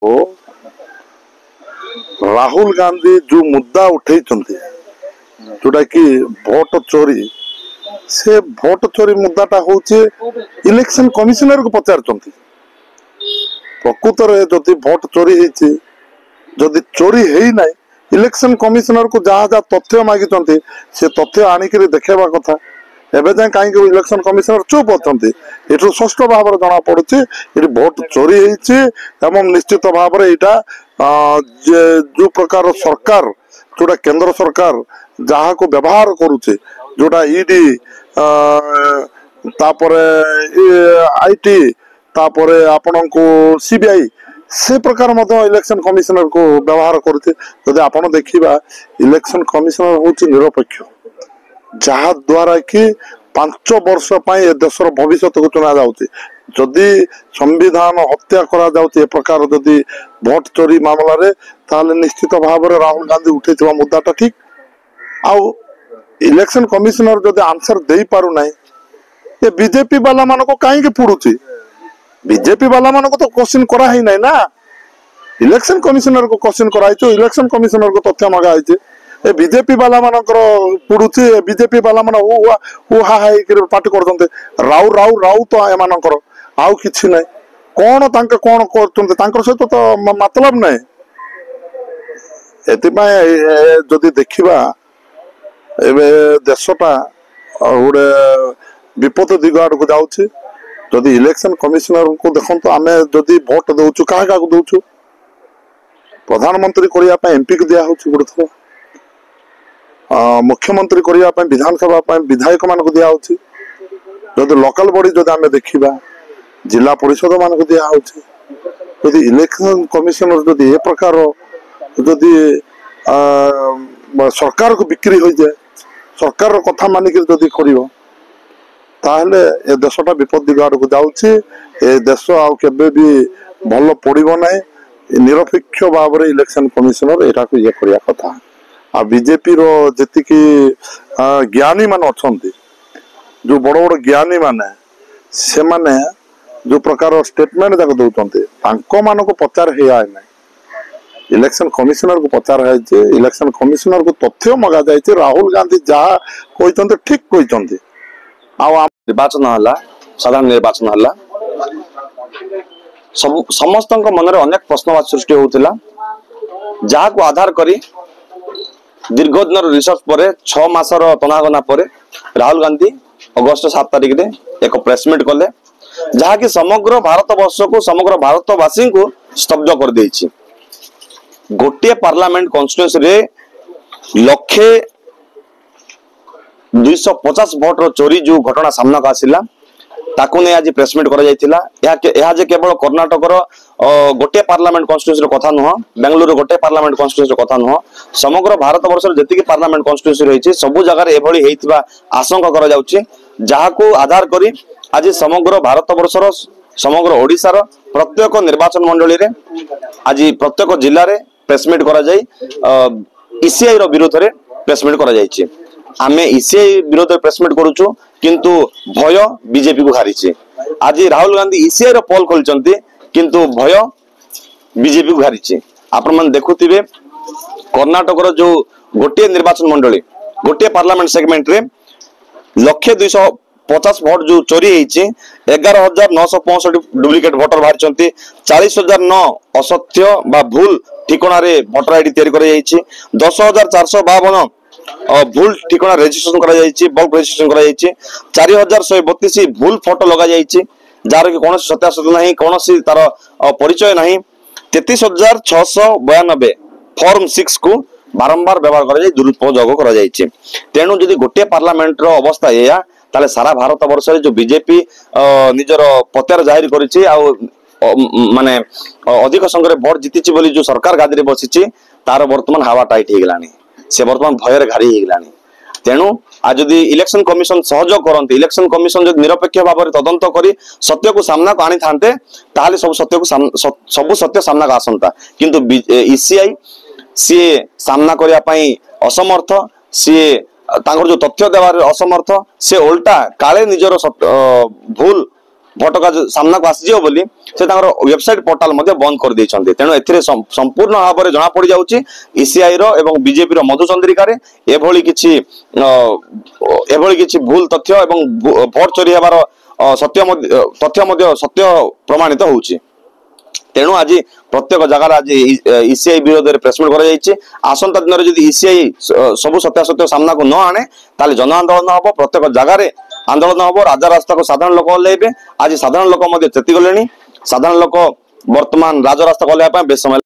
तो राहुल गांधी जो मुद्दा उठे जोटा कि भोट चोरी से भोट चोरी मुद्दाटा हूँ इलेक्शन कमिशनर को पचार प्रकृत में जदि भोट चोरी जदि चोरी है ना इलेक्शन कमिशनर को जहाँ जहाँ तथ्य मागी से तथ्य आणिक देखा कथा एवं जाए कहीं इलेक्शन कमिशनर चुप अच्छा ये स्पष्ट भाव में जना पड़ी ये भोट चोरी होती निश्चित भाव में यहाँ जो प्रकार सरकार जोटा केंद्र सरकार जहाँ को व्यवहार करुचे जोटा ईडी आईटी तापरे आपण को सीबीआई से प्रकार इलेक्शन कमिशनर को व्यवहार करते जदि आपण देखा इलेक्शन कमिशनर हूँ निरपेक्ष जहा द्वारा कि 5 वर्ष देशर भविष्य को चुना जाऊँगी जदि संविधान हत्या करा जाउछि प्रकार जदि भोट चोरी मामला रे ताले निश्चित भाव में राहुल गांधी उठे मुद्दाटा ठीक आउ इलेक्शन कमिशनर जदि आंसर दे पारु ना ये बीजेपी वाला मान को कहीं पुड़ुछि बीजेपी वाला मान को तो क्वेश्चन करा ही नहीं ना इलेक्शन कमिशनर को क्वेश्चन कराइछो इलेक्शन कमिशनर को तथ्य मागा ए बीजेपी वाला मानकर पुड़ुछि बीजेपी वाला मान हु हा पार्टी करते राउ राउ राउ तो एमानकर आउ किछि नै कौन तांके कौन करते तांकर सहित तो मतलब नै एतिपाई जदि देखिबा एबे देशटा गोटे विपद दिग आड़ को जाउछि जदि इलेक्शन कमिशनर को देखो आमे जदि भोट दउछु काहा का दउछु प्रधानमंत्री करिया पे एमपी को दिया होछि गोटे थोर मुख्यमंत्री करने विधानसभा विधायक मान को दिया होछि जदि लोकल बॉडी जदि आमे देखिबा जिला परिषद मान को दिया होछि जदि इलेक्शन कमिशनर जदि ए प्रकार जदि सरकार को बिक्री हो जाए सरकार कथा मानिक जदि करिवो ताहले ए देशटा विपद दिग आड़ को जाउछि ए देश आउ केबे भी भल पड़िबो नै निरपेक्ष भाव में इलेक्शन कमिशनर एटा को ये करिया कथा आ बीजेपी रो जति की ज्ञानी मान अछंती जो बड़ बड़ ज्ञानी माने से माने जो प्रकार स्टेटमेंट जाक दउचंती तांको मान को पचार हे आय नै इलेक्शन कमिशनर को पचार है जे इलेक्शन कमिशनर को तथ्य मगा जाय राहुल गांधी जहा कहितंते ठीक कहितंते आ निर्वाचन हला साधारण निर्वाचन हला समस्त मन में अनेक प्रश्नवाची सृष्टि होता जहाँ को आधार करी दीर्घ दिन रिसर्च पर 6 मासर तनागना पर राहुल गांधी अगस्त 7 तारिख रे एक प्रेसमिट कले जहाँ कि समग्र भारत वर्ष को समग्र भारतवासी को स्तब्ध कर देछि गोटे पार्लियामेंट कॉन्स्टिट्यूएंसी रे लक्षे 250 भोट रो चोरी जो घटना सामना को आसिला ताकू नहीं आज प्रेसमिट करा जायतिला या जे केवल कर्नाटक रो गोटे पार्लियामेंट कॉन्स्टिट्यूएंसी रो कथा नुह बेंगलुरु गोटे पार्लियामेंट कॉन्स्टिट्यूएंसी रो कथा नुह समग्र भारत वर्ष रे जति कि पार्लियामेंट कॉन्स्टिट्यूएंसी रहिछि सब जगह रे एभली हेतिबा आशंका करा जाउछि जहा को आधार करी आज समग्र भारत वर्ष रो समग्र ओडिसा रो प्रत्येक निर्वाचन मंडली रे आज प्रत्येक जिल्ला रे प्रेसमिट करा जाय ईसीआई रो विरोध रे प्रेसमिट करा जायछि आमे ईसीआई विरोध में प्रेसमिट करूछु किंतु भय बीजेपी को हारी आज राहुल गांधी ईसीआई रो पोल खोलचंती किंतु भय बीजेपी को हारी आपण मन देखुथिबे कर्नाटक रो जो गोटे निर्वाचन मंडली गोटे पार्लियामेंट सेगमेंट रे 1,250 भोट जो चोरी होईछि 11,965 डुप्लिकेट वोटर बाहर 40,009 असत्य बा भूल ठिकाना रे वोटर आईडी तैयारी करा जाईछि 10,452 भूल ठिकाना रजिस्ट्रेशन करा जाईछि बल्क रजिस्ट्रेशन करा जाईछि 4,132 भूल फोटो लगा जाईछि जार कि कोनोसी सत्यासत्य नहीं कोनोसी तार परिचय नहीं 33,692 फॉर्म 6 को बारंबार व्यवहार करा जाय दुरुपयोग करा जाईछि तेणु जदि गोटे पार्लियामेंट रो अवस्था एया ताले सारा भारत वर्ष रे जो बीजेपी निजर पत्यार जाहिर करिछि आ माने अधिक संख्या भोट जीतिछि बोली जो सरकार गादी रे बसिछि तार वर्तमान हवा टाइट हे गेलानी से वर्तमान भयर घारी हे गेलानी तेणु आज जदि इलेक्शन कमिशन सहयोग करते इलेक्शन कमिशन जब निरपेक्ष भाव में तदंत करी सत्य को सामना को आनी थांते ताले सब सत्य को सब सत्य सामना को आसंता किंतु ईसीआई सी सामना करिया पई असमर्थ सी तांकर जो तथ्य देवार असमर्थ से उल्टा काले निजर भूल भोटका सामना को आसीजियो बोली से तांकर वेबसाइट पोर्टाल मध्ये बंद कर देइछन्ते। तेणु एथिरे संपूर्ण भाव में जना पड़ जाउची ईसीआई रो एवं बीजेपी रो मधुचंद्रिका रे एभली किछि भूल तथ्य एवं भोट चोरी हेबार तथ्य मध्ये सत्य प्रमाणित होउची। तेणु आज प्रत्येक जगार आज ईसीआई विरोध में प्रेसमिट कर आसंता दिन में जब ईसीआई सब सत्यासत्य सामना को न आने ताले जन आंदोलन हम प्रत्येक जगार आंदोलन हम राजा रास्ता को साधारण लोक ओल्लैबे। आज साधारण लोक चेती गले साधारण लोक बर्तमान राजरास्ता ओल्लैवा बेस समय